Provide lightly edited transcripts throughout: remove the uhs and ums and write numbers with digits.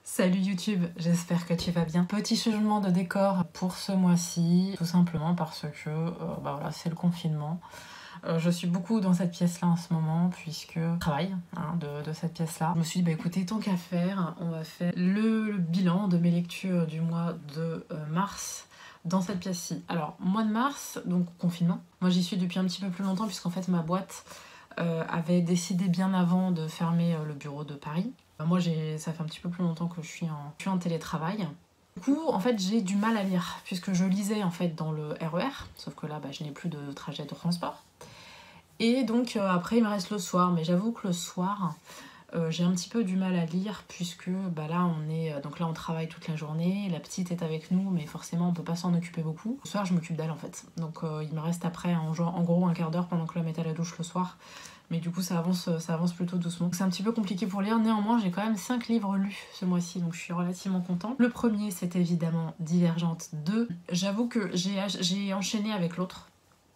Salut YouTube, j'espère que tu vas bien. Petit changement de décor pour ce mois-ci, tout simplement parce que voilà, c'est le confinement. Je suis beaucoup dans cette pièce-là en ce moment, puisque je travaille de cette pièce-là. Je me suis dit, écoutez, tant qu'à faire, on va faire le bilan de mes lectures du mois de mars dans cette pièce-ci. Alors, mois de mars, donc confinement. Moi, j'y suis depuis un petit peu plus longtemps, puisqu'en fait, ma boîte avait décidé bien avant de fermer le bureau de Paris. Moi, ça fait un petit peu plus longtemps que je suis en télétravail. Du coup, en fait, j'ai du mal à lire, puisque je lisais en fait dans le RER, sauf que là, je n'ai plus de trajet de transport. Et donc, après, il me reste le soir, mais j'avoue que le soir, j'ai un petit peu du mal à lire, puisque là, on travaille toute la journée, la petite est avec nous, mais forcément, on peut pas s'en occuper beaucoup. Le soir, je m'occupe d'elle, en fait. Donc, il me reste après, en gros, un quart d'heure pendant que l'homme est à la douche le soir. Mais du coup, ça avance plutôt doucement. C'est un petit peu compliqué pour lire. Néanmoins, j'ai quand même 5 livres lus ce mois-ci, donc je suis relativement contente. Le premier, c'est évidemment Divergente 2. J'avoue que j'ai enchaîné avec l'autre.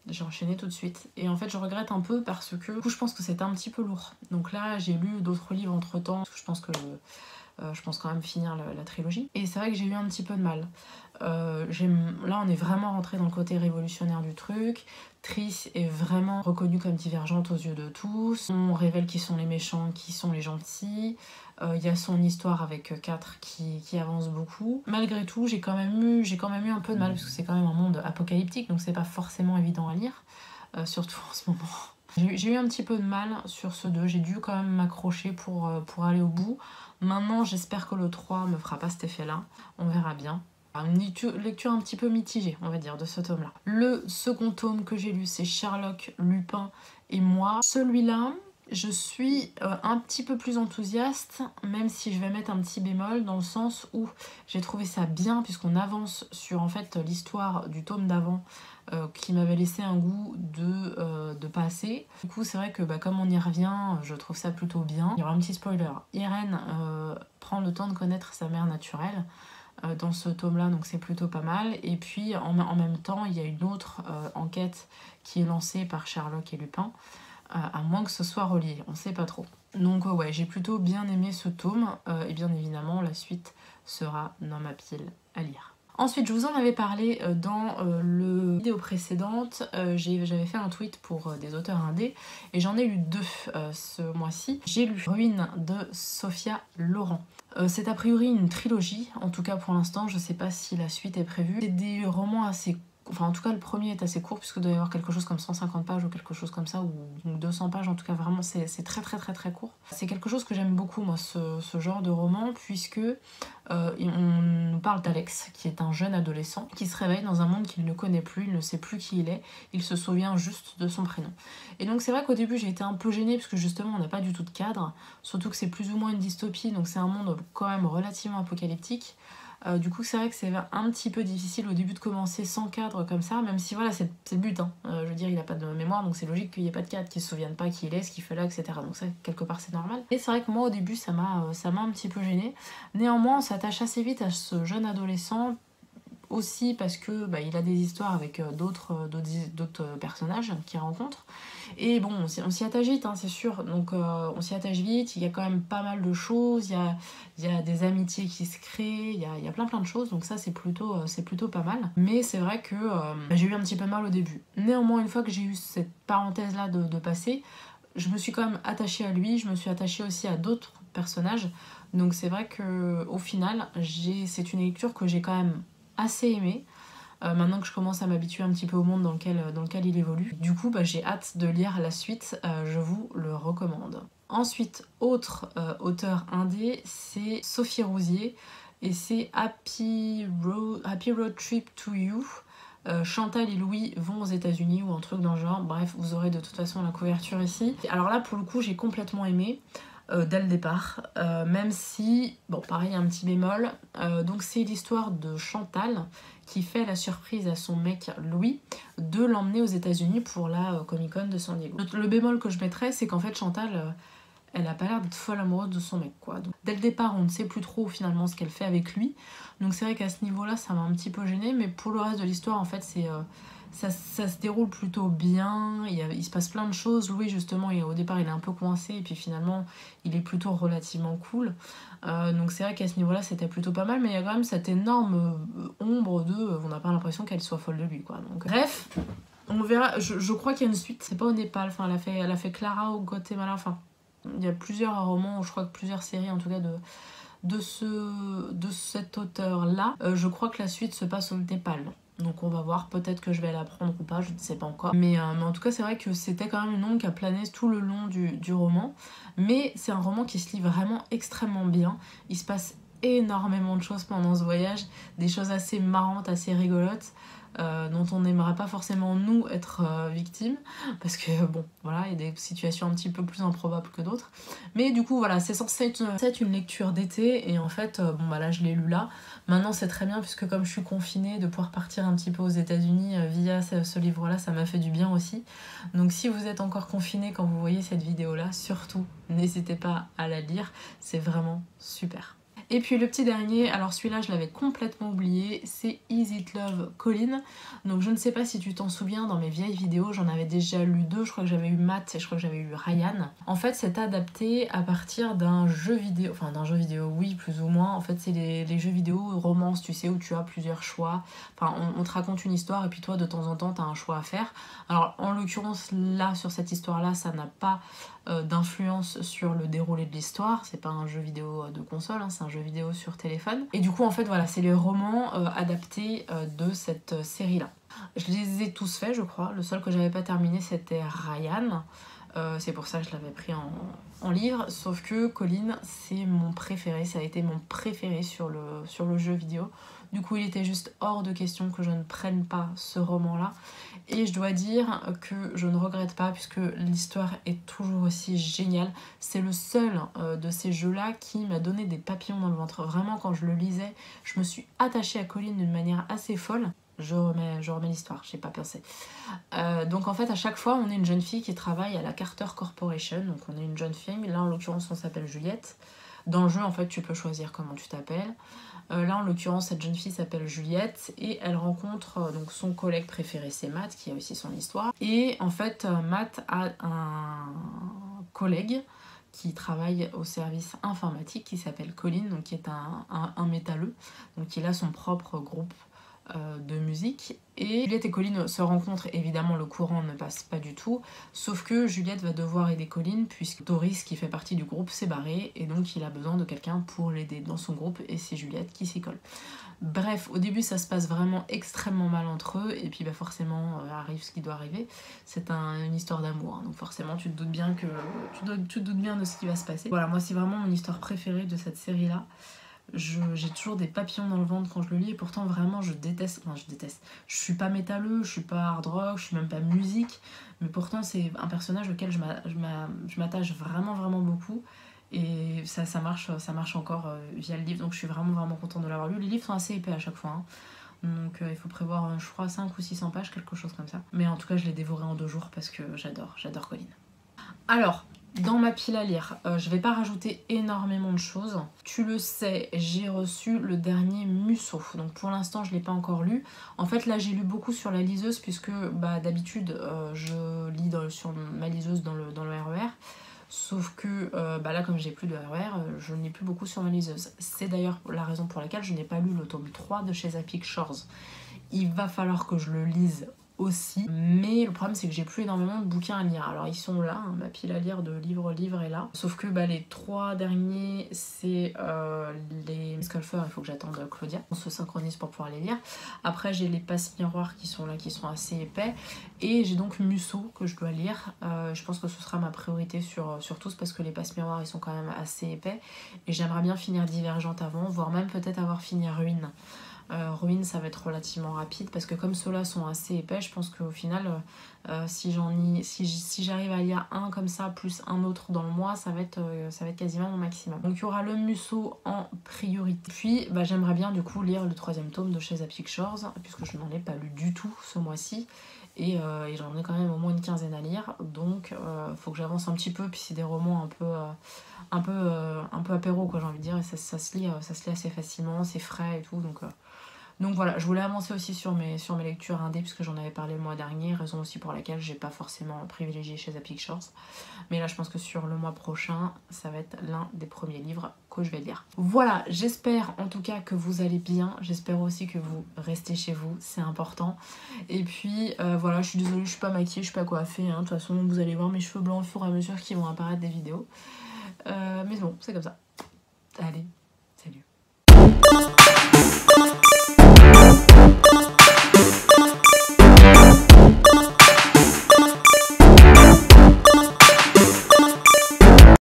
J'ai enchaîné tout de suite. Et en fait, je regrette un peu parce que du coup, je pense que c'était un petit peu lourd. Donc là, j'ai lu d'autres livres entre-temps. Je pense quand même finir la trilogie. Et c'est vrai que j'ai eu un petit peu de mal. Là, on est vraiment rentré dans le côté révolutionnaire du truc. Triss est vraiment reconnue comme divergente aux yeux de tous. On révèle qui sont les méchants, qui sont les gentils. Il y a son histoire avec 4 qui avance beaucoup. Malgré tout, j'ai quand même eu un peu de mal parce que c'est quand même un monde apocalyptique, donc c'est pas forcément évident à lire, surtout en ce moment. J'ai eu un petit peu de mal sur ce 2, j'ai dû quand même m'accrocher pour aller au bout. Maintenant, j'espère que le 3 me fera pas cet effet-là, on verra bien. Une lecture un petit peu mitigée, on va dire, de ce tome-là. Le second tome que j'ai lu, c'est Sherlock, Lupin et moi. Celui-là, je suis un petit peu plus enthousiaste, même si je vais mettre un petit bémol, dans le sens où j'ai trouvé ça bien, puisqu'on avance sur en fait l'histoire du tome d'avant, qui m'avait laissé un goût de pas assez. Du coup, c'est vrai que comme on y revient, je trouve ça plutôt bien. Il y aura un petit spoiler. Irène prend le temps de connaître sa mère naturelle dans ce tome-là, donc c'est plutôt pas mal. Et puis, en même temps, il y a une autre enquête qui est lancée par Sherlock et Lupin, à moins que ce soit relié, on sait pas trop. Donc ouais, j'ai plutôt bien aimé ce tome, et bien évidemment, la suite sera dans ma pile à lire. Ensuite, je vous en avais parlé dans la vidéo précédente, j'avais fait un tweet pour des auteurs indés, et j'en ai lu 2 ce mois-ci. J'ai lu Ruine de Sophia Laurent. C'est a priori une trilogie, en tout cas pour l'instant, je sais pas si la suite est prévue. C'est des romans assez... Enfin, en tout cas, le premier est assez court, puisque doit y avoir quelque chose comme 150 pages ou quelque chose comme ça, ou 200 pages, en tout cas, vraiment, c'est très très très très court. C'est quelque chose que j'aime beaucoup, moi, ce genre de roman, puisque on nous parle d'Alex, qui est un jeune adolescent, qui se réveille dans un monde qu'il ne connaît plus, il ne sait plus qui il est, il se souvient juste de son prénom. Et donc, c'est vrai qu'au début, j'ai été un peu gênée, parce que justement, on n'a pas du tout de cadre, surtout que c'est plus ou moins une dystopie, donc c'est un monde quand même relativement apocalyptique. Du coup, c'est vrai que c'est un petit peu difficile au début de commencer sans cadre comme ça, même si voilà, c'est le but. Je veux dire, il n'a pas de mémoire, donc c'est logique qu'il n'y ait pas de cadre, qu'il ne se souvienne pas qui il est, ce qu'il fait là, etc. Donc ça, quelque part, c'est normal. Et c'est vrai que moi, au début, ça m'a un petit peu gênée. Néanmoins, on s'attache assez vite à ce jeune adolescent, aussi parce que il a des histoires avec d'autres personnages qu'il rencontre. Et bon, on s'y attache vite, c'est sûr. Donc on s'y attache vite, il y a quand même pas mal de choses, il y a des amitiés qui se créent, il y a plein de choses, donc ça c'est plutôt pas mal. Mais c'est vrai que j'ai eu un petit peu mal au début. Néanmoins, une fois que j'ai eu cette parenthèse-là de passer, je me suis quand même attachée à lui, je me suis attachée aussi à d'autres personnages. Donc c'est vrai que au final, c'est une lecture que j'ai quand même assez aimée. Maintenant que je commence à m'habituer un petit peu au monde dans lequel il évolue. Du coup, j'ai hâte de lire la suite, je vous le recommande. Ensuite, autre auteur indé, c'est Sophie Rouzier, et c'est Happy Road Trip to You. Chantal et Louis vont aux États-Unis ou un truc dans le genre. Bref, vous aurez de toute façon la couverture ici. Alors là, pour le coup, j'ai complètement aimé. Dès le départ, même si, bon pareil, un petit bémol, donc c'est l'histoire de Chantal qui fait la surprise à son mec Louis de l'emmener aux États-Unis pour la Comic-Con de San Diego. Le bémol que je mettrais, c'est qu'en fait Chantal, elle a pas l'air d'être folle amoureuse de son mec, quoi. Donc, dès le départ, on ne sait plus trop finalement ce qu'elle fait avec lui, donc c'est vrai qu'à ce niveau-là, ça m'a un petit peu gênée, mais pour le reste de l'histoire, en fait, ça se déroule plutôt bien, il se passe plein de choses. Louis justement, au départ il est un peu coincé et puis finalement il est plutôt relativement cool. Donc c'est vrai qu'à ce niveau-là c'était plutôt pas mal, mais il y a quand même cette énorme ombre on n'a pas l'impression qu'elle soit folle de lui quoi. Donc, bref, on verra, je crois qu'il y a une suite, c'est pas au Népal, enfin elle a fait Clara au Guatemala, enfin il y a plusieurs romans, je crois que plusieurs séries en tout cas de cet auteur-là. Je crois que la suite se passe au Népal. Donc on va voir, peut-être que je vais la prendre ou pas, je ne sais pas encore. Mais en tout cas, c'est vrai que c'était quand même une ombre qui a plané tout le long du roman. Mais c'est un roman qui se lit vraiment extrêmement bien. Il se passe énormément de choses pendant ce voyage, des choses assez marrantes, assez rigolotes. Dont on n'aimerait pas forcément nous être victimes, parce que bon voilà, il y a des situations un petit peu plus improbables que d'autres, mais du coup voilà, c'est censé être une lecture d'été, et en fait bon bah là je l'ai lu là, maintenant c'est très bien puisque comme je suis confinée, de pouvoir partir un petit peu aux États-Unis via ce livre là, ça m'a fait du bien aussi. Donc si vous êtes encore confiné quand vous voyez cette vidéo là, surtout n'hésitez pas à la lire, c'est vraiment super. Et puis le petit dernier, alors celui-là je l'avais complètement oublié, c'est Is It Love, Colin. Donc je ne sais pas si tu t'en souviens, dans mes vieilles vidéos j'en avais déjà lu deux, je crois que j'avais eu Matt et je crois que j'avais eu Ryan. En fait c'est adapté à partir d'un jeu vidéo, enfin d'un jeu vidéo oui plus ou moins, en fait c'est les jeux vidéo romance, tu sais, où tu as plusieurs choix, enfin on te raconte une histoire et puis toi de temps en temps tu as un choix à faire. Alors en l'occurrence là sur cette histoire là ça n'a pas d'influence sur le déroulé de l'histoire, c'est pas un jeu vidéo de console, hein, c'est un jeu vidéo sur téléphone. Et du coup en fait voilà, c'est les romans adaptés de cette série là. Je les ai tous faits je crois, le seul que j'avais pas terminé c'était Ryan. C'est pour ça que je l'avais pris en livre, sauf que Colin c'est mon préféré, ça a été mon préféré sur le jeu vidéo. Du coup il était juste hors de question que je ne prenne pas ce roman là. Et je dois dire que je ne regrette pas puisque l'histoire est toujours aussi géniale. C'est le seul de ces jeux-là qui m'a donné des papillons dans le ventre. Vraiment, quand je le lisais, je me suis attachée à Colin d'une manière assez folle. Je remets l'histoire, j'ai pas pensé. Donc en fait, à chaque fois, on est une jeune fille qui travaille à la Carter Corporation. Donc on est une jeune fille, là en l'occurrence, on s'appelle Juliette. Dans le jeu, en fait, tu peux choisir comment tu t'appelles. Là, en l'occurrence, cette jeune fille s'appelle Juliette et elle rencontre donc son collègue préféré, c'est Matt, qui a aussi son histoire. Et en fait, Matt a un collègue qui travaille au service informatique qui s'appelle Colin, donc qui est un métalleux, donc il a son propre groupe de musique. Et Juliette et Colin se rencontrent, évidemment le courant ne passe pas du tout, sauf que Juliette va devoir aider Colin puisque Doris qui fait partie du groupe s'est barré et donc il a besoin de quelqu'un pour l'aider dans son groupe et c'est Juliette qui s'y colle. Bref, au début ça se passe vraiment extrêmement mal entre eux et puis bah forcément arrive ce qui doit arriver. C'est une histoire d'amour, hein, donc forcément tu te doutes bien de ce qui va se passer. Voilà, moi c'est vraiment mon histoire préférée de cette série là. J'ai toujours des papillons dans le ventre quand je le lis et pourtant vraiment je déteste, je suis pas métalleux, je suis pas hard rock, je suis même pas musique, mais pourtant c'est un personnage auquel je m'attache vraiment beaucoup et ça marche encore via le livre, donc je suis vraiment contente de l'avoir lu. Les livres sont assez épais à chaque fois, hein. Donc il faut prévoir je crois 5 ou 600 pages, quelque chose comme ça, mais en tout cas je l'ai dévoré en 2 jours parce que j'adore Colin. Alors dans ma pile à lire, je vais pas rajouter énormément de choses. Tu le sais, j'ai reçu le dernier Musso. Donc pour l'instant, je l'ai pas encore lu. En fait, là, j'ai lu beaucoup sur la liseuse puisque bah, d'habitude, je lis sur ma liseuse dans le RER. Sauf que bah là, comme j'ai plus de RER, je n'ai plus beaucoup sur ma liseuse. C'est d'ailleurs la raison pour laquelle je n'ai pas lu le tome 3 de chez Epic Shores. Il va falloir que je le lise aussi, mais le problème c'est que j'ai plus énormément de bouquins à lire. Alors ils sont là, hein, ma pile à lire de livres est là, sauf que bah, les 3 derniers c'est les Sculpteurs, il faut que j'attende Claudia, on se synchronise pour pouvoir les lire. Après j'ai les Passes Miroirs qui sont là, qui sont assez épais, et j'ai donc Musso que je dois lire. Je pense que ce sera ma priorité sur tous parce que les Passes Miroirs ils sont quand même assez épais et j'aimerais bien finir Divergente avant, voire même peut-être avoir fini Ruine. Ruine ça va être relativement rapide parce que comme ceux-là sont assez épais, je pense qu'au final si j'arrive à lire un comme ça plus un autre dans le mois, ça va être quasiment mon maximum. Donc il y aura le Musso en priorité. Puis bah, j'aimerais bien du coup lire le 3e tome de chez Epic Shores puisque je n'en ai pas lu du tout ce mois-ci. Et j'en ai quand même au moins une quinzaine à lire, donc faut que j'avance un petit peu, puis c'est des romans un peu apéro quoi, j'ai envie de dire, et ça se lit assez facilement, c'est frais et tout, donc Donc voilà, je voulais avancer aussi sur mes lectures indé, puisque j'en avais parlé le mois dernier, raison aussi pour laquelle j'ai pas forcément privilégié chez The Pictures. Mais là je pense que sur le mois prochain, ça va être l'un des premiers livres que je vais lire. Voilà, j'espère en tout cas que vous allez bien, j'espère aussi que vous restez chez vous, c'est important. Et puis voilà, je suis désolée, je suis pas maquillée, je suis pas coiffée, hein. De toute façon vous allez voir mes cheveux blancs au fur et à mesure qui vont apparaître des vidéos. Mais bon, c'est comme ça. Allez,